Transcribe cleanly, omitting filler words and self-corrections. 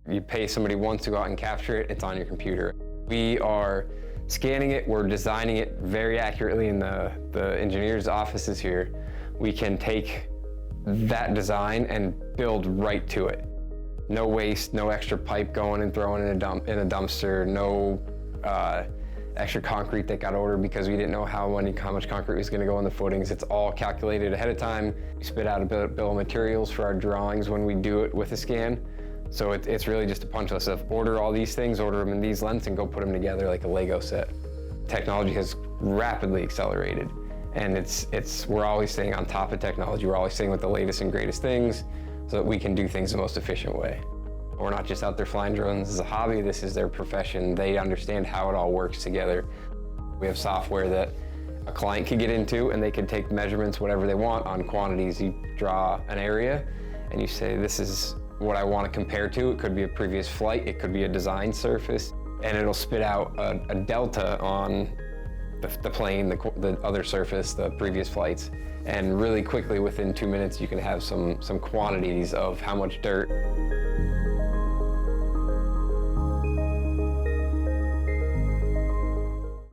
You pay somebody once to go out and capture it, it's on your computer. We are scanning it, we're designing it very accurately in the engineer's offices here. We can take that design and build right to it. No waste, no extra pipe going and throwing in a dumpster, no extra concrete that got ordered because we didn't know how much concrete was going to go in the footings. It's all calculated ahead of time. We spit out a bill of materials for our drawings when we do it with a scan. So it's really just a punch list of order all these things, order them in these lengths, and go put them together like a Lego set. Technology has rapidly accelerated, and we're always staying on top of technology. We're always staying with the latest and greatest things so that we can do things the most efficient way. We're not just out there flying drones as a hobby, this is their profession. They understand how it all works together. We have software that a client can get into, and they can take measurements, whatever they want, on quantities. You draw an area and you say, this is what I want to compare to. It could be a previous flight, it could be a design surface, and it'll spit out a delta on the plane, the other surface, the previous flights. And really quickly, within 2 minutes, you can have some quantities of how much dirt